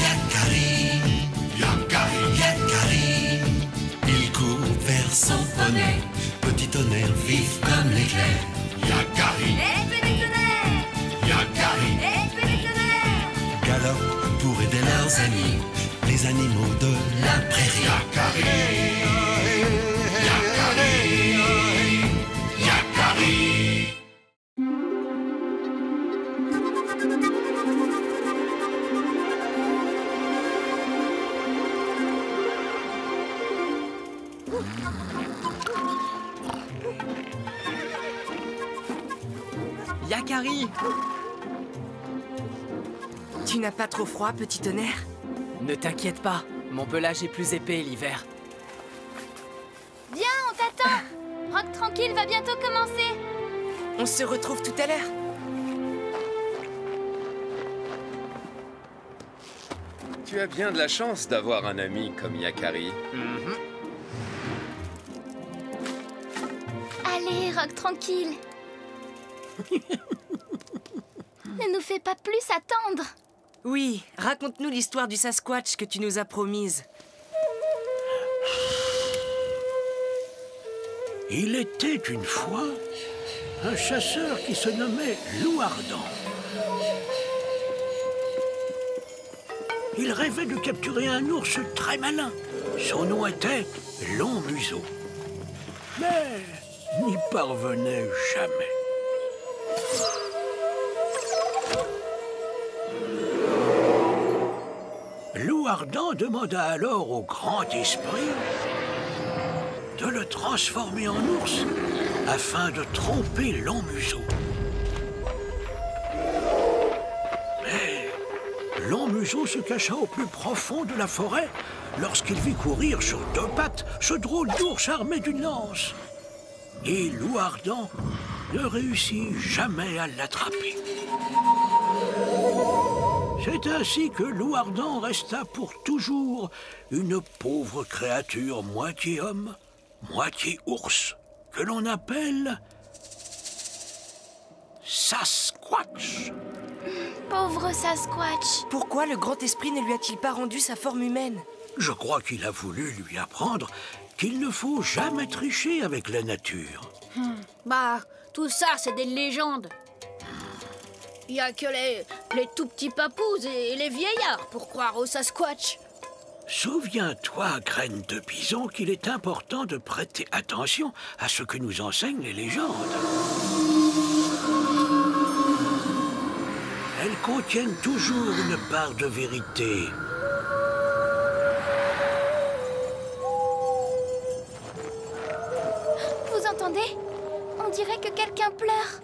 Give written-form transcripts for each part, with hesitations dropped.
Yakari, Yakari, Yakari. Il court vers son poney, petit tonnerre vif comme l'éclair. Yakari, Petit tonnerre, Yakari. petit tonnerre. Galope pour aider leurs amis, les animaux de la prairie. Yakari, Yakari, Yakari. Yakari! Tu n'as pas trop froid, petit tonnerre? Ne t'inquiète pas, mon pelage est plus épais l'hiver. Viens, on t'attend. Rock tranquille va bientôt commencer. On se retrouve tout à l'heure. Tu as bien de la chance d'avoir un ami comme Yakari. Allez, Rock tranquille. Ne nous fais pas plus attendre. Oui, raconte-nous l'histoire du Sasquatch que tu nous as promise. Il était une fois un chasseur qui se nommait Loup Ardent. Il rêvait de capturer un ours très malin. Son nom était Long Museau. Mais n'y parvenait jamais. Loup Ardent demanda alors au grand esprit de le transformer en ours afin de tromper Long Museau. Mais Long Museau se cacha au plus profond de la forêt lorsqu'il vit courir sur deux pattes ce drôle d'ours armé d'une lance. Et Loup Ardent ne réussit jamais à l'attraper. C'est ainsi que Loup Ardent resta pour toujours une pauvre créature moitié homme, moitié ours, que l'on appelle Sasquatch. Pauvre Sasquatch. Pourquoi le grand esprit ne lui a-t-il pas rendu sa forme humaine? Je crois qu'il a voulu lui apprendre qu'il ne faut jamais tricher avec la nature. Bah, tout ça, c'est des légendes. Il n'y a que les tout petits papous et les vieillards pour croire au Sasquatch. Souviens-toi, Graine de Bison, qu'il est important de prêter attention à ce que nous enseignent les légendes. Elles contiennent toujours une part de vérité. Vous entendez? On dirait que quelqu'un pleure.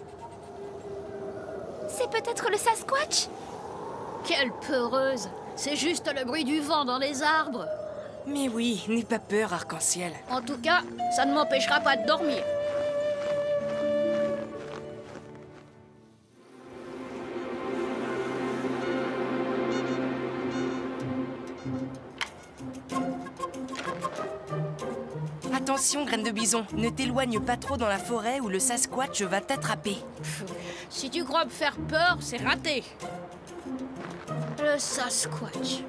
C'est peut-être le Sasquatch? Quelle peureuse! C'est juste le bruit du vent dans les arbres. Mais oui, n'aie pas peur, Arc-en-Ciel. En tout cas, ça ne m'empêchera pas de dormir. Attention, Graine de Bison, ne t'éloigne pas trop dans la forêt où le Sasquatch va t'attraper. Si tu crois me faire peur, c'est raté. Le Sasquatch.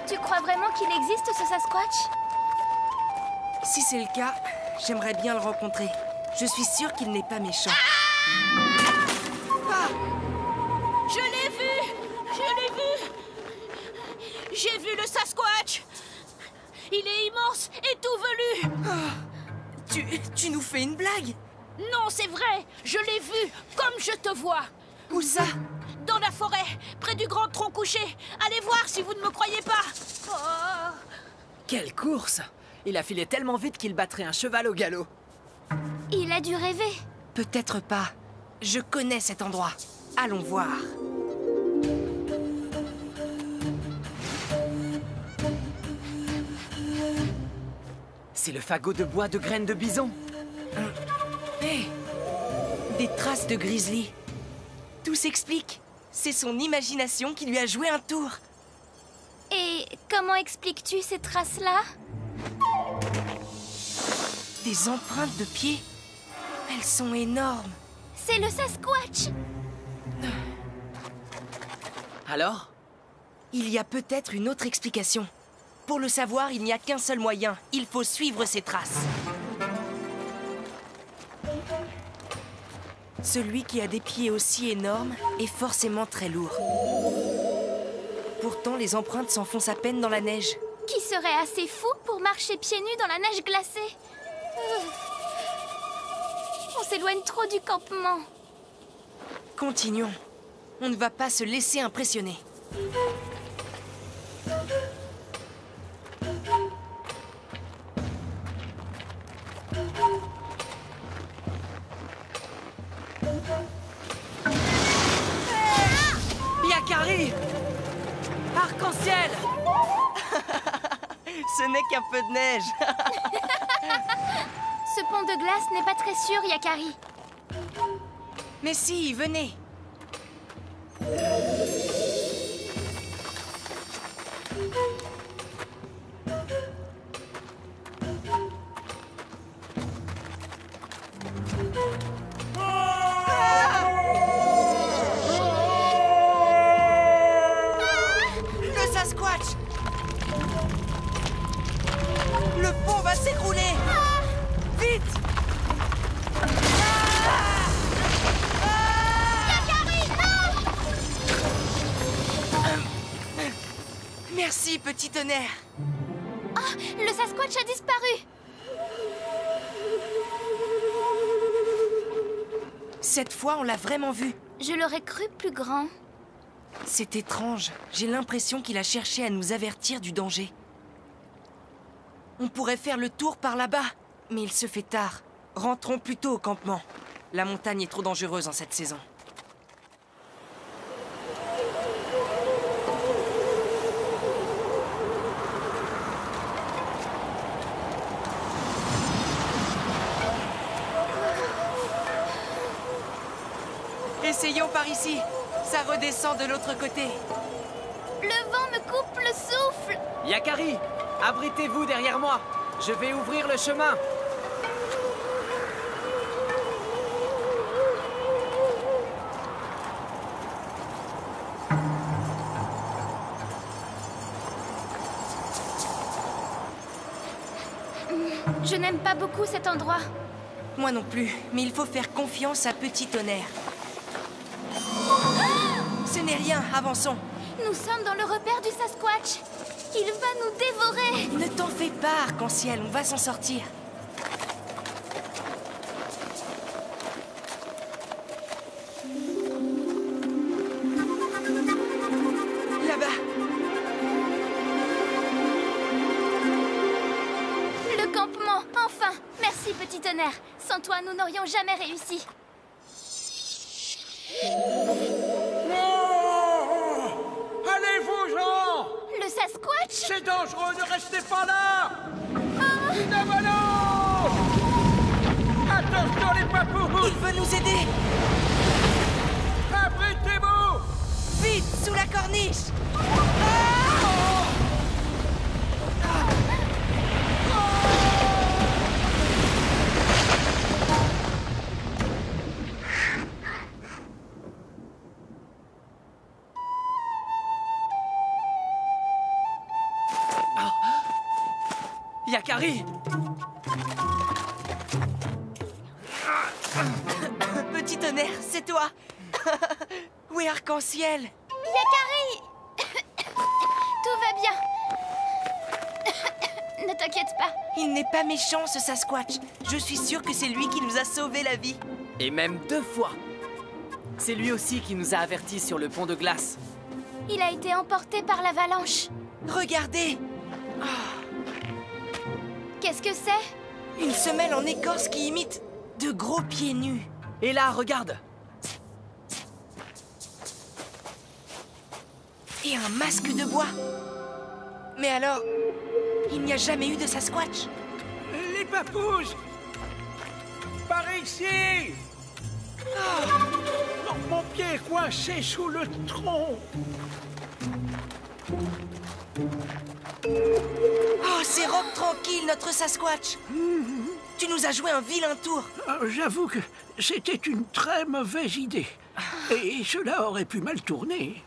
Tu crois vraiment qu'il existe, ce Sasquatch? Si c'est le cas, j'aimerais bien le rencontrer. Je suis sûre qu'il n'est pas méchant. Je l'ai vu! Je l'ai vu! J'ai vu le Sasquatch! Il est immense et tout velu! Tu nous fais une blague? Non, c'est vrai! Je l'ai vu, comme je te vois! Où ça? Dans la forêt, près du grand tronc couché. Allez voir si vous ne me croyez pas. Oh. Quelle course! Il a filé tellement vite qu'il battrait un cheval au galop. Il a dû rêver. Peut-être pas. Je connais cet endroit. Allons voir. C'est le fagot de bois de Graine de Bison. Hé! Des traces de grizzly. Tout s'explique. C'est son imagination qui lui a joué un tour. Et comment expliques-tu ces traces-là? Des empreintes de pieds. Elles sont énormes. C'est le Sasquatch. Alors? Il y a peut-être une autre explication. Pour le savoir, il n'y a qu'un seul moyen. Il faut suivre ses traces. Celui qui a des pieds aussi énormes est forcément très lourd. Pourtant, les empreintes s'enfoncent à peine dans la neige. Qui serait assez fou pour marcher pieds nus dans la neige glacée? On s'éloigne trop du campement. Continuons. On ne va pas se laisser impressionner. Yakari! Arc-en-ciel! Ce n'est qu'un peu de neige. Ce pont de glace n'est pas très sûr, Yakari. Mais si, venez. Le Sasquatch! Le pont va s'écrouler! Vite! Merci, petit tonnerre. Le Sasquatch a disparu. Cette fois, on l'a vraiment vu. Je l'aurais cru plus grand. C'est étrange. J'ai l'impression qu'il a cherché à nous avertir du danger. On pourrait faire le tour par là-bas, mais il se fait tard. Rentrons plutôt au campement. La montagne est trop dangereuse en cette saison. Essayons par ici. Ça redescend de l'autre côté. Le vent me coupe le souffle. Yakari, abritez-vous derrière moi. Je vais ouvrir le chemin. Je n'aime pas beaucoup cet endroit. Moi non plus, mais il faut faire confiance à Petit Tonnerre. Ce n'est rien, avançons. Nous sommes dans le repère du Sasquatch. Il va nous dévorer. Ne t'en fais pas, Arc-en-ciel, on va s'en sortir. Là-bas. Le campement, enfin. Merci, petit tonnerre. Sans toi, nous n'aurions jamais réussi. Allez-vous, Jean! Le Sasquatch? C'est dangereux, ne restez pas là! Navalo! Attention, les papous! Il veut nous aider. Abritez-vous! Vite, sous la corniche. Yakari! Petit tonnerre, c'est toi. Oui, Arc-en-ciel. Yakari! Tout va bien. Ne t'inquiète pas. Il n'est pas méchant, ce Sasquatch. Je suis sûre que c'est lui qui nous a sauvé la vie. Et même 2 fois. C'est lui aussi qui nous a avertis sur le pont de glace. Il a été emporté par l'avalanche. Regardez, Qu'est-ce que c'est? une semelle en écorce qui imite de gros pieds nus. Et là, regarde! Et un masque de bois. Mais alors, il n'y a jamais eu de Sasquatch. Les papouches! Par ici! Oh, mon pied est coincé sous le tronc. Oh, c'est Rock tranquille, notre Sasquatch. Tu nous as joué un vilain tour. J'avoue que c'était une très mauvaise idée. Et cela aurait pu mal tourner.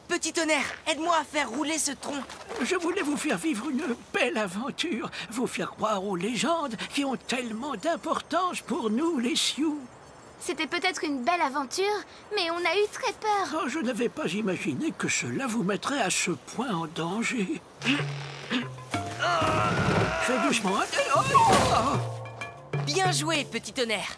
Petit tonnerre, aide-moi à faire rouler ce tronc. Je voulais vous faire vivre une belle aventure, vous faire croire aux légendes qui ont tellement d'importance pour nous, les Sioux. C'était peut-être une belle aventure, mais on a eu très peur. Oh, je n'avais pas imaginé que cela vous mettrait à ce point en danger. Fais doucement. Bien joué, petit tonnerre.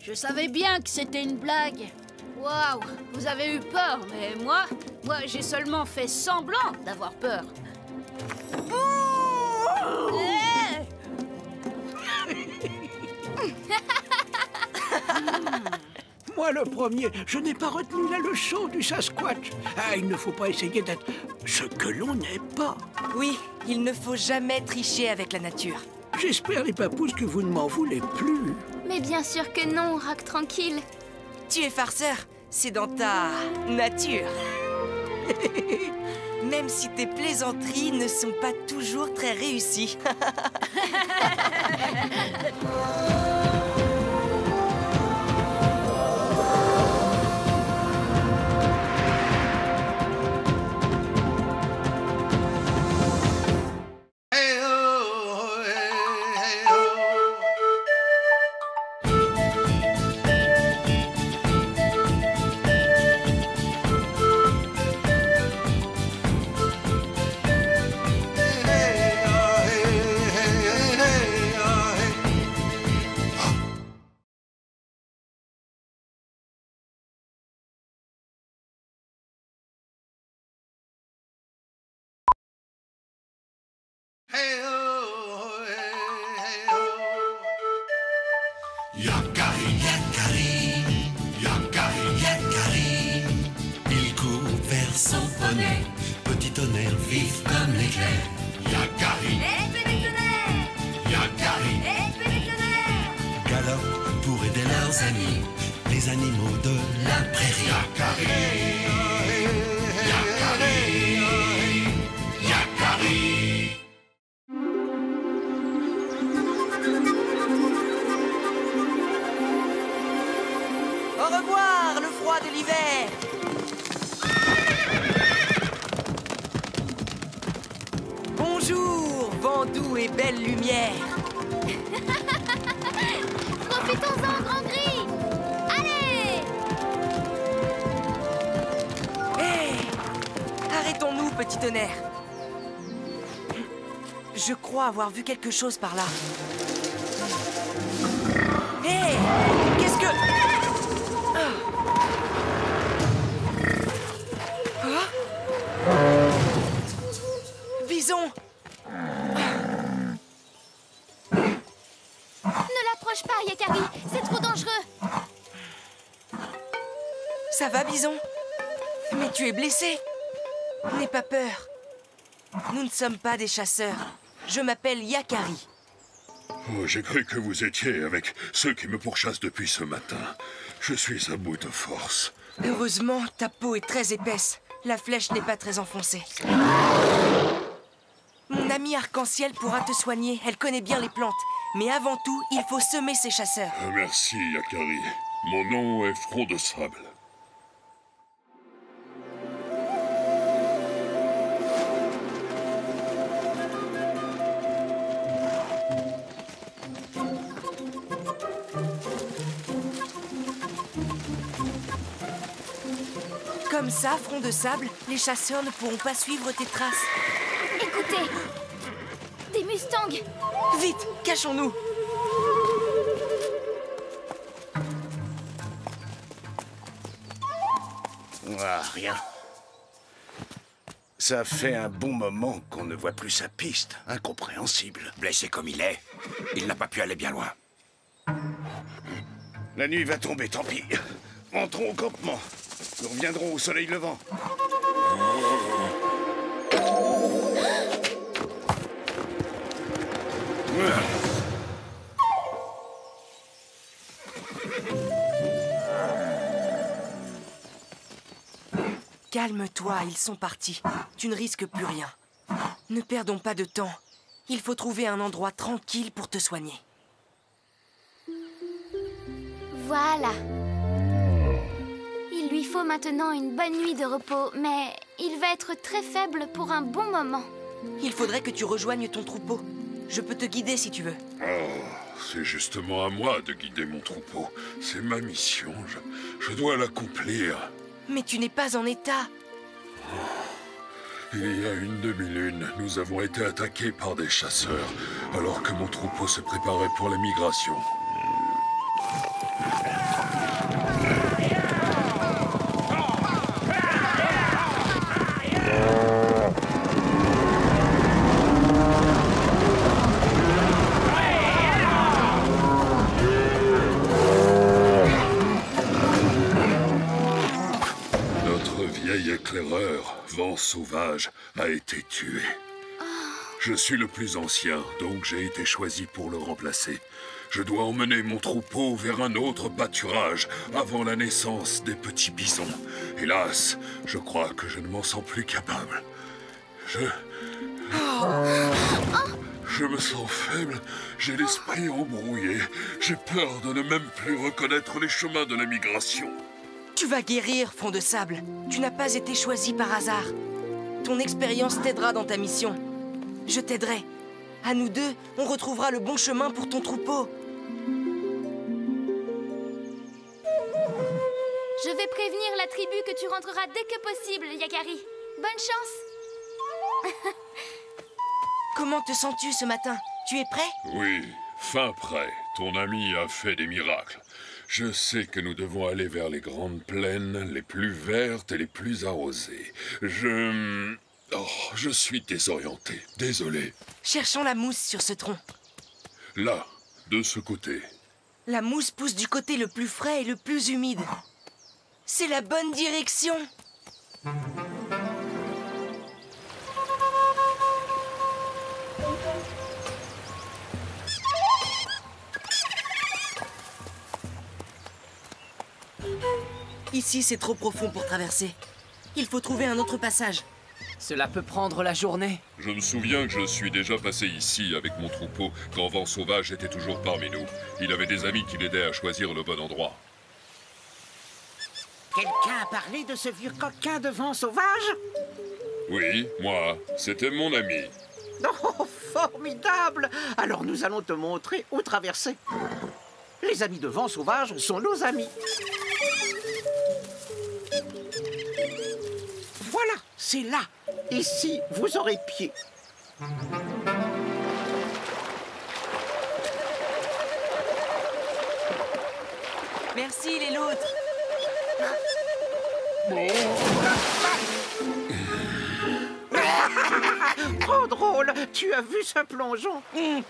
Je savais bien que c'était une blague. Waouh, vous avez eu peur, mais moi, j'ai seulement fait semblant d'avoir peur. Moi le premier, je n'ai pas retenu la leçon du Sasquatch. Ah, il ne faut pas essayer d'être ce que l'on n'est pas. Oui, il ne faut jamais tricher avec la nature. J'espère, les papous, que vous ne m'en voulez plus. Mais bien sûr que non, Rock tranquille. Tu es farceur, c'est dans ta nature. Même si tes plaisanteries ne sont pas toujours très réussies. Yakari, Yakari, Yakari, Yakari. Il court vers son poney, petit tonnerre vif comme l'éclair. Yakari, Yakari, galope pour aider leurs amis, les animaux de la prairie. Yakari, Yakari, Yakari. Au revoir, le froid de l'hiver. Bonjour, vent doux et belle lumière. Profitons-en, Grand Gris. Allez! Hé! Arrêtons-nous, petit tonnerre. Je crois avoir vu quelque chose par là. Hé! Qu'est-ce que... Bison! Ne l'approche pas, Yakari. C'est trop dangereux. Ça va, Bison? Mais tu es blessé. N'aie pas peur. Nous ne sommes pas des chasseurs. Je m'appelle Yakari. Oh, j'ai cru que vous étiez avec ceux qui me pourchassent depuis ce matin. Je suis à bout de force. Heureusement, ta peau est très épaisse. La flèche n'est pas très enfoncée. Mon amie Arc-en-Ciel pourra te soigner. Elle connaît bien les plantes. Mais avant tout, il faut semer ces chasseurs. Merci, Yakari. Mon nom est Front de Sable. Comme ça, Front de Sable, les chasseurs ne pourront pas suivre tes traces. Écoutez, des mustangs. Vite, cachons-nous. Ah, rien. Ça fait un bon moment qu'on ne voit plus sa piste. Incompréhensible. Blessé comme il est, il n'a pas pu aller bien loin. La nuit va tomber, tant pis. Entrons au campement. Nous reviendrons au soleil levant. Calme-toi, ils sont partis. Tu ne risques plus rien. Ne perdons pas de temps. Il faut trouver un endroit tranquille pour te soigner. Voilà. Il lui faut maintenant une bonne nuit de repos, mais il va être très faible pour un bon moment. Il faudrait que tu rejoignes ton troupeau. Je peux te guider si tu veux. Oh, c'est justement à moi de guider mon troupeau. C'est ma mission, je dois l'accomplir. Mais tu n'es pas en état. Il y a une demi-lune, nous avons été attaqués par des chasseurs, alors que mon troupeau se préparait pour la migration. Éclaireur, Vent Sauvage, a été tué. Je suis le plus ancien, donc j'ai été choisi pour le remplacer. Je dois emmener mon troupeau vers un autre pâturage avant la naissance des petits bisons. Hélas, je crois que je ne m'en sens plus capable. Je me sens faible, j'ai l'esprit embrouillé. J'ai peur de ne même plus reconnaître les chemins de la migration. Tu vas guérir, Front de Sable. Tu n'as pas été choisi par hasard. Ton expérience t'aidera dans ta mission. Je t'aiderai. À nous deux, on retrouvera le bon chemin pour ton troupeau. Je vais prévenir la tribu que tu rentreras dès que possible, Yakari. Bonne chance. Comment te sens-tu ce matin? Tu es prêt? Oui, fin prêt. Ton ami a fait des miracles. Je sais que nous devons aller vers les grandes plaines, les plus vertes et les plus arrosées. je suis désorienté. Désolé. Cherchons la mousse sur ce tronc. Là, de ce côté. La mousse pousse du côté le plus frais et le plus humide. C'est la bonne direction. Ici, c'est trop profond pour traverser. Il faut trouver un autre passage. Cela peut prendre la journée. Je me souviens que je suis déjà passé ici avec mon troupeau quand Vent Sauvage était toujours parmi nous. Il avait des amis qui l'aidaient à choisir le bon endroit. Quelqu'un a parlé de ce vieux coquin de Vent Sauvage? Oui, moi. C'était mon ami. Oh, formidable! Alors nous allons te montrer où traverser. Les amis de Vent Sauvage sont nos amis. Voilà, c'est là. Ici, vous aurez pied. Merci les loutres. Oh, drôle! Tu as vu ce plongeon?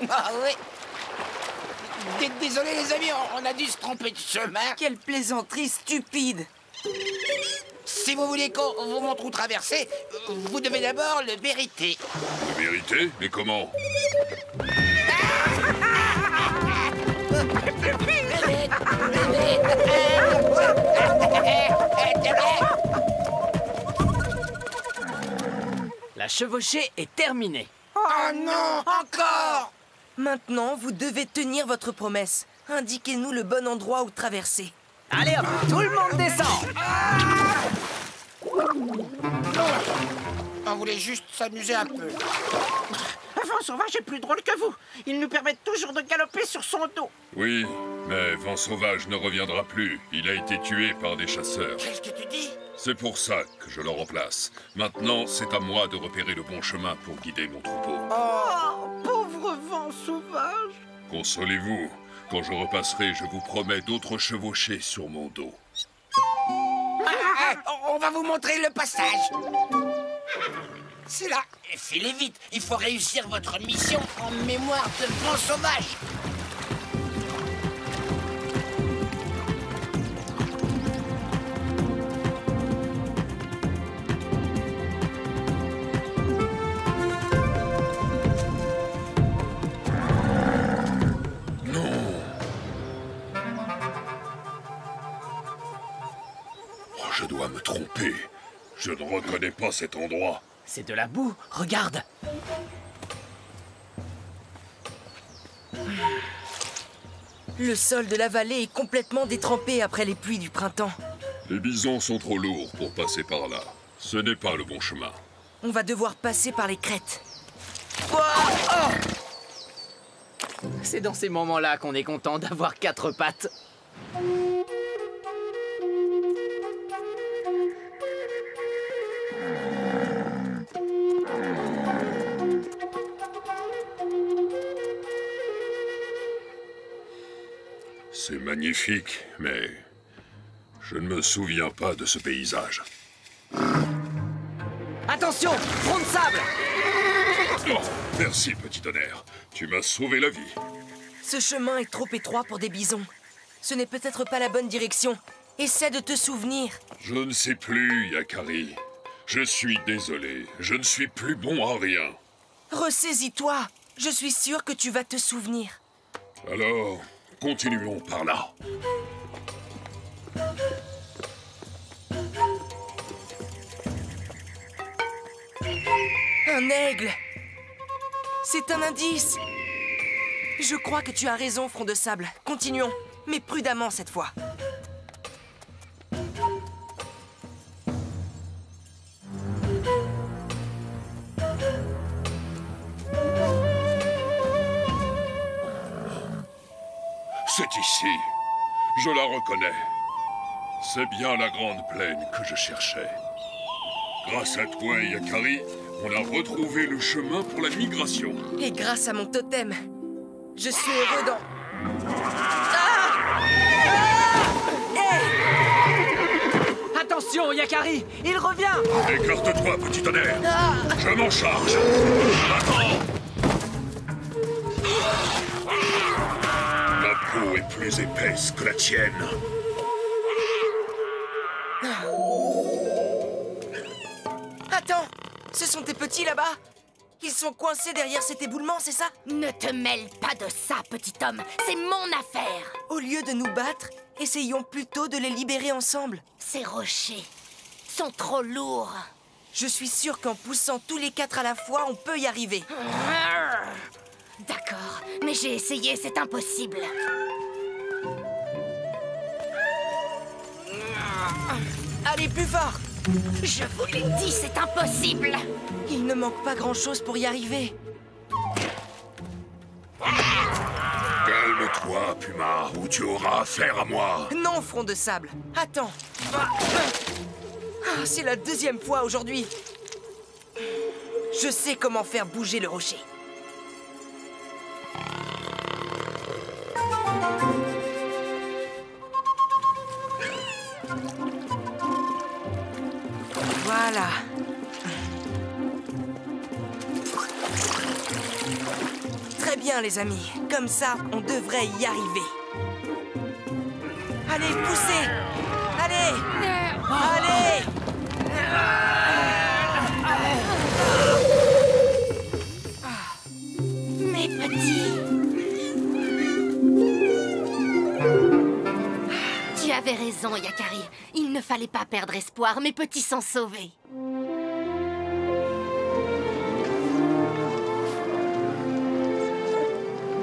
Ah oui. Désolé les amis, on a dû se tromper de chemin. Quelle plaisanterie stupide! Si vous voulez qu'on vous montre où traverser, vous devez d'abord le mériter. La vérité? Mais comment? La chevauchée est terminée. Oh non, encore! Maintenant, vous devez tenir votre promesse. Indiquez-nous le bon endroit où traverser. Allez hop, tout le monde descend. On voulait juste s'amuser un peu. Vent Sauvage est plus drôle que vous. Il nous permet toujours de galoper sur son dos. Oui, mais Vent Sauvage ne reviendra plus. Il a été tué par des chasseurs. Qu'est-ce que tu dis? C'est pour ça que je le remplace. Maintenant, c'est à moi de repérer le bon chemin pour guider mon troupeau. Oh, pauvre Vent Sauvage. Consolez-vous. Quand je repasserai, je vous promets d'autres chevauchées sur mon dos. On va vous montrer le passage. C'est là. Filez vite, il faut réussir votre mission en mémoire de vent sauvage. Je dois me tromper. Je ne reconnais pas cet endroit. C'est de la boue, regarde. Le sol de la vallée est complètement détrempé après les pluies du printemps. Les bisons sont trop lourds pour passer par là. Ce n'est pas le bon chemin. On va devoir passer par les crêtes. C'est dans ces moments-là qu'on est content d'avoir 4 pattes. C'est magnifique, mais je ne me souviens pas de ce paysage. Attention, front de sable! Oh, merci, petit tonnerre. Tu m'as sauvé la vie. Ce chemin est trop étroit pour des bisons. Ce n'est peut-être pas la bonne direction. Essaie de te souvenir. Je ne sais plus, Yakari. Je suis désolé. Je ne suis plus bon à rien. Ressaisis-toi. Je suis sûr que tu vas te souvenir. Alors, continuons par là. Un aigle! C'est un indice! Je crois que tu as raison, front de sable. Continuons, mais prudemment cette fois. C'est ici. Je la reconnais. C'est bien la grande plaine que je cherchais. Grâce à toi, Yakari, on a retrouvé le chemin pour la migration. Et grâce à mon totem, je suis heureux dans... Attention, Yakari, il revient! Écarte-toi, petit tonnerre. Je m'en charge. Attends. Ma peau est plus épaisse que la tienne. Attends, ce sont tes petits là-bas? Ils sont coincés derrière cet éboulement, c'est ça? Ne te mêle pas de ça, petit homme. C'est mon affaire. Au lieu de nous battre, essayons plutôt de les libérer ensemble. Ces rochers sont trop lourds. Je suis sûre qu'en poussant tous les 4 à la fois, on peut y arriver. D'accord, mais j'ai essayé, c'est impossible. Allez, plus fort! Je vous l'ai dit, c'est impossible. Il ne manque pas grand-chose pour y arriver. Calme-toi, Puma, ou tu auras affaire à moi. Non, front de sable. Attends. C'est la 2e fois aujourd'hui. Je sais comment faire bouger le rocher. Voilà. Très bien, les amis. Comme ça, on devrait y arriver. Allez, poussez! Allez! Allez! Mes petits. Tu avais raison, Yakari. Il ne fallait pas perdre espoir. Mes petits sont sauvés.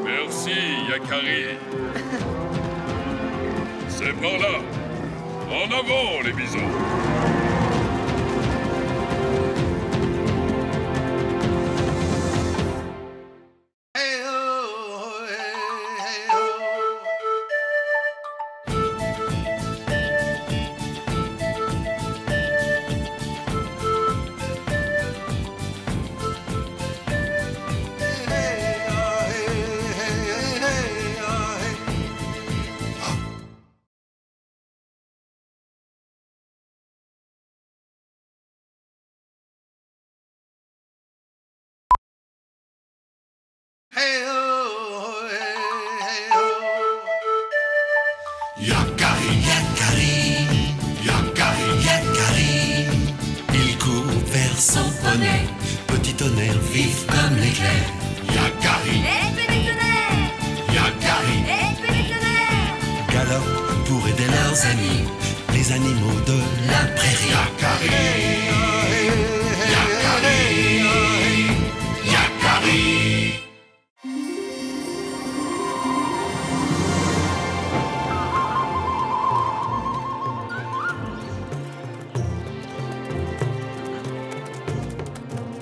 Merci, Yakari. C'est par là. En avant, les bisons. Yakari, Yakari, Yakari, Yakari. Il court vers son poney, petit tonnerre vif comme l'éclair. Yakari, Petit tonnerre! Yakari, Petit tonnerre! galope pour aider leurs amis, les animaux de la prairie. Yakari, Yakari, Yakari.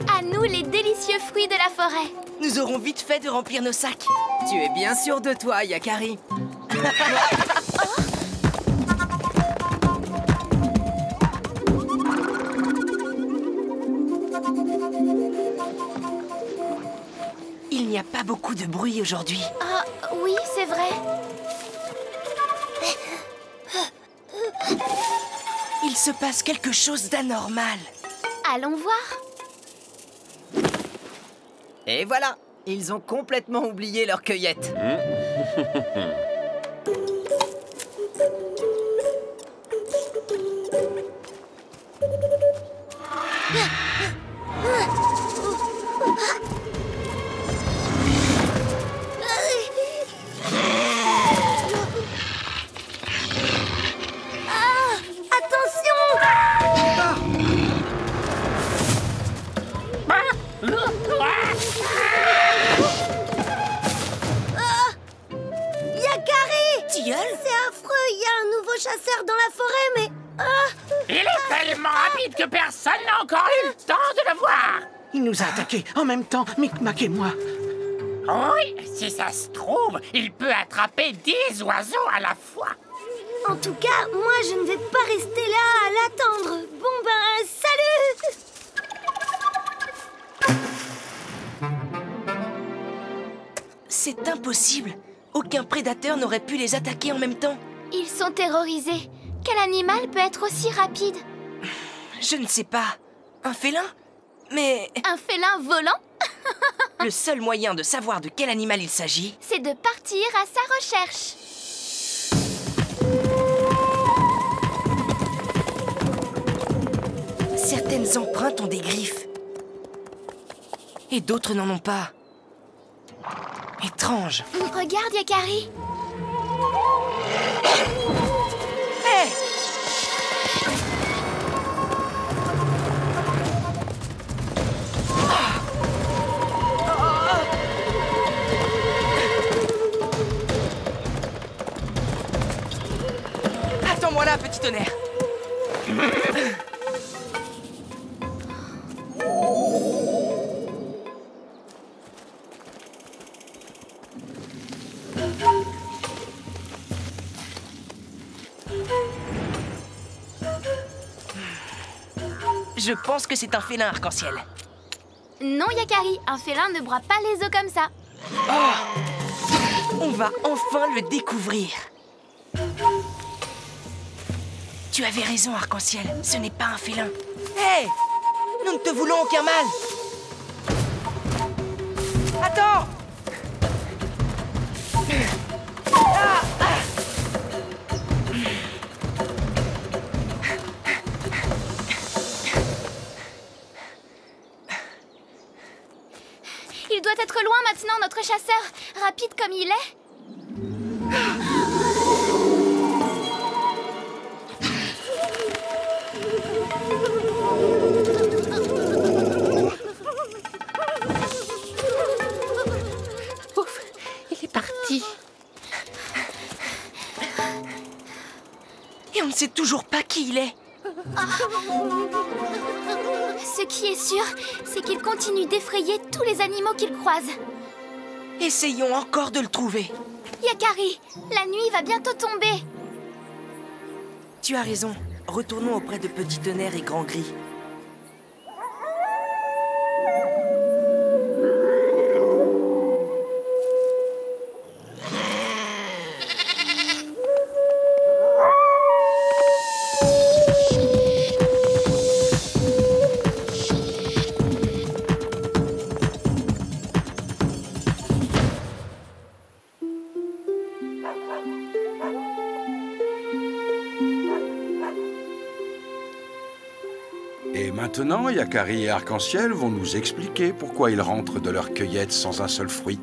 À nous les délicieux fruits de la forêt. Nous aurons vite fait de remplir nos sacs. Tu es bien sûr de toi, Yakari. Il n'y a pas beaucoup de bruit aujourd'hui. Ah, oui, c'est vrai. Il se passe quelque chose d'anormal. Allons voir. Et voilà, ils ont complètement oublié leur cueillette. Yakari! Tilleul? C'est affreux, il y a un nouveau chasseur dans la forêt, mais... Il est tellement rapide que personne n'a encore eu le temps de le voir. Il nous a attaqués en même temps, Micmac et moi. Oui, si ça se trouve, il peut attraper 10 oiseaux à la fois. En tout cas, moi, je ne vais pas rester là à l'attendre. Bon ben, salut! C'est impossible. Aucun prédateur n'aurait pu les attaquer en même temps. Ils sont terrorisés. Quel animal peut être aussi rapide? Je ne sais pas. Un félin? Mais Un félin volant? le seul moyen de savoir de quel animal il s'agit, C'est de partir à sa recherche. certaines empreintes ont des griffes. Et d'autres n'en ont pas. Étrange. Regarde, Yakari. Hé! Attends-moi là, petit tonnerre. Je pense que c'est un félin arc-en-ciel. Non, Yakari, un félin ne broie pas les os comme ça. On va enfin le découvrir. Tu avais raison, arc-en-ciel. Ce n'est pas un félin. Hé! Nous ne te voulons aucun mal. Attends! Il doit être loin maintenant, notre chasseur. Rapide comme il est. Ouf, il est parti. Et on ne sait toujours pas qui il est. Ce qui est sûr, c'est qu'il continue d'effrayer tous les animaux qu'il croise. Essayons encore de le trouver. Yakari, la nuit va bientôt tomber. Tu as raison. Retournons auprès de Petit Tonnerre et Grand Gris. Maintenant, Yakari et Arc-en-Ciel vont nous expliquer pourquoi ils rentrent de leur cueillette sans un seul fruit.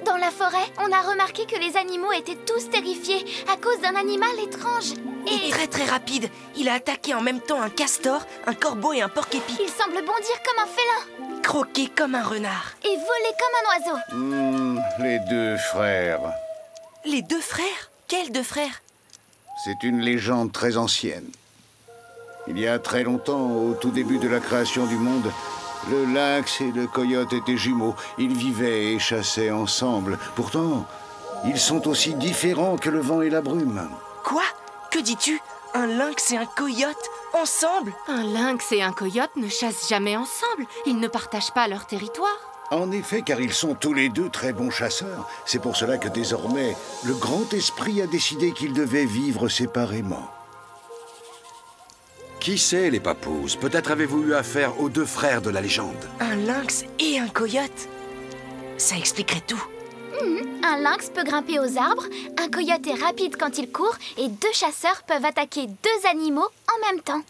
Dans la forêt, on a remarqué que les animaux étaient tous terrifiés à cause d'un animal étrange. Et très rapide. Il a attaqué en même temps un castor, un corbeau et un porc-épi. Il semble bondir comme un félin. Croquer comme un renard. Et voler comme un oiseau. Les deux frères. Les deux frères? Quels deux frères? C'est une légende très ancienne. Il y a très longtemps, au tout début de la création du monde, le lynx et le coyote étaient jumeaux. Ils vivaient et chassaient ensemble. Pourtant, ils sont aussi différents que le vent et la brume. Quoi? Que dis-tu? Un lynx et un coyote ensemble? Un lynx et un coyote ne chassent jamais ensemble. Ils ne partagent pas leur territoire. En effet, car ils sont tous les deux très bons chasseurs. C'est pour cela que désormais, le grand esprit a décidé qu'ils devaient vivre séparément. Qui sait, les papous? Peut-être avez-vous eu affaire aux deux frères de la légende. Un lynx et un coyote? Ça expliquerait tout. Un lynx peut grimper aux arbres, un coyote est rapide quand il court et deux chasseurs peuvent attaquer deux animaux en même temps.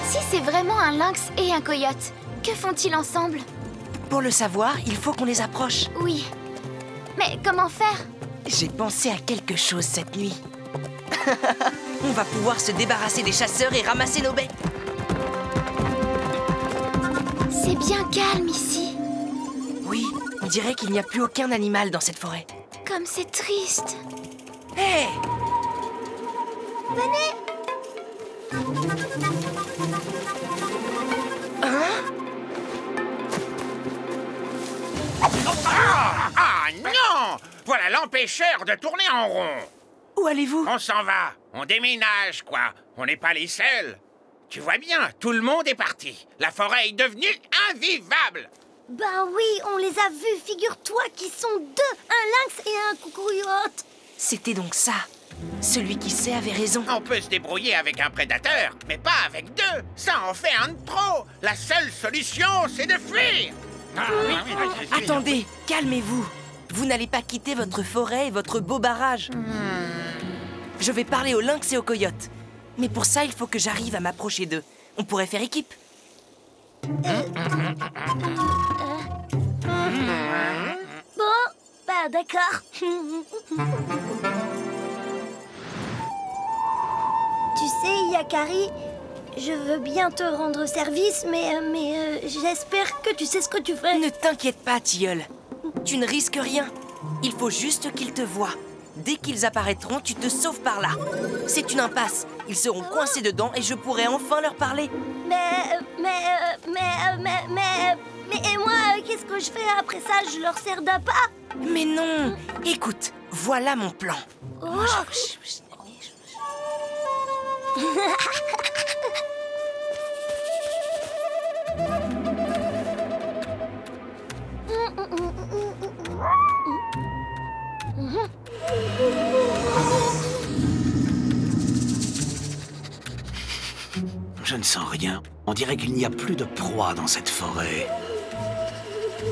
Si c'est vraiment un lynx et un coyote, que font-ils ensemble? Pour le savoir, il faut qu'on les approche. Oui. Mais comment faire? J'ai pensé à quelque chose cette nuit. On va pouvoir se débarrasser des chasseurs et ramasser nos bêtes. C'est bien calme ici. Oui, on dirait qu'il n'y a plus aucun animal dans cette forêt. Comme c'est triste. Hé! Venez! Hein? Ah non! Voilà l'empêcheur de tourner en rond. Où allez-vous? On s'en va. On déménage, quoi. On n'est pas les seuls. Tu vois bien, tout le monde est parti. La forêt est devenue invivable. Ben oui, on les a vus. Figure-toi qu'ils sont deux, un lynx et un coyote. C'était donc ça. Celui qui sait avait raison. On peut se débrouiller avec un prédateur, mais pas avec deux. Ça en fait un de trop. La seule solution, c'est de fuir. Attendez, calmez-vous. Vous n'allez pas quitter votre forêt et votre beau barrage. Je vais parler au lynx et au coyote. Mais pour ça, il faut que j'arrive à m'approcher d'eux. On pourrait faire équipe. Bon, bah d'accord. Tu sais, Yakari, je veux bien te rendre service, mais j'espère que tu sais ce que tu fais. Ne t'inquiète pas, tilleul. Tu ne risques rien. Il faut juste qu'ils te voient. Dès qu'ils apparaîtront, tu te sauves par là. C'est une impasse. Ils seront coincés dedans et je pourrai enfin leur parler. Mais et moi, qu'est-ce que je fais après ça? Je leur sers d'appât? Mais non. Écoute, voilà mon plan. Oh. Je ne sens rien. On dirait qu'il n'y a plus de proie dans cette forêt.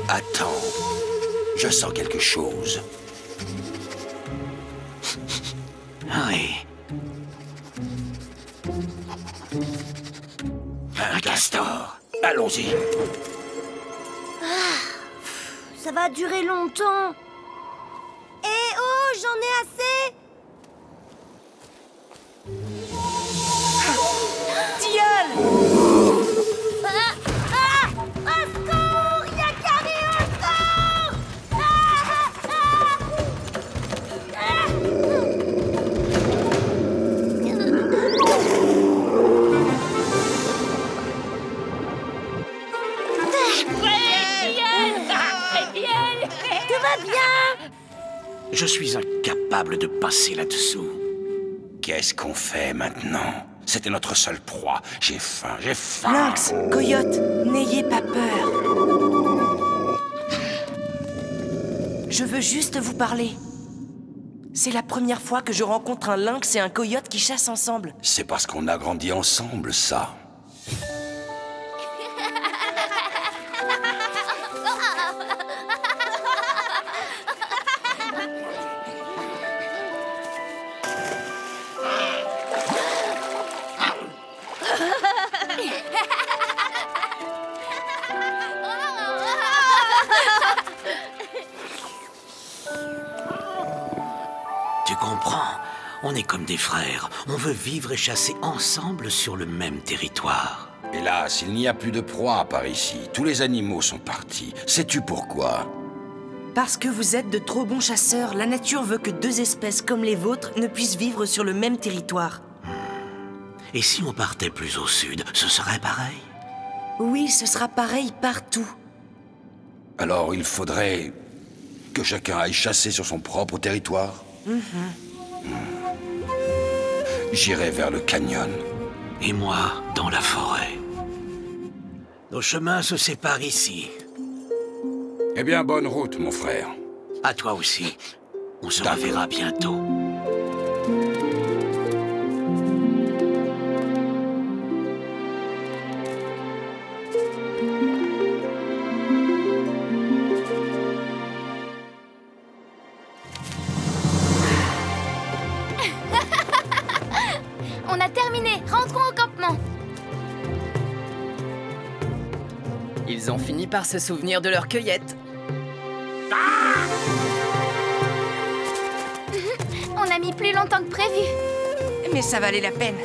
Attends, je sens quelque chose. Oui. Un castor. Allons-y. Ça va durer longtemps. Eh oh, j'en ai assez. Tilleul! Au secours! Yakari, au secours! Tout va bien? Je suis incapable de passer là-dessous. Qu'est-ce qu'on fait maintenant? C'était notre seule proie. J'ai faim, j'ai faim. Lynx, coyote, n'ayez pas peur. Je veux juste vous parler. C'est la première fois que je rencontre un lynx et un coyote qui chassent ensemble. C'est parce qu'on a grandi ensemble, ça. comprends. On est comme des frères. On veut vivre et chasser ensemble sur le même territoire. Hélas, il n'y a plus de proie par ici. Tous les animaux sont partis. Sais-tu pourquoi? Parce que vous êtes de trop bons chasseurs. La nature veut que deux espèces comme les vôtres ne puissent vivre sur le même territoire. Et si on partait plus au sud, ce serait pareil? Oui, ce sera pareil partout. Alors il faudrait que chacun aille chasser sur son propre territoire? J'irai vers le canyon. Et moi, dans la forêt. Nos chemins se séparent ici. Eh bien, bonne route, mon frère. À toi aussi. On se reverra bientôt. On a terminé. Rentrons au campement. Ils ont fini par se souvenir de leur cueillette. On a mis plus longtemps que prévu. Mais ça valait la peine.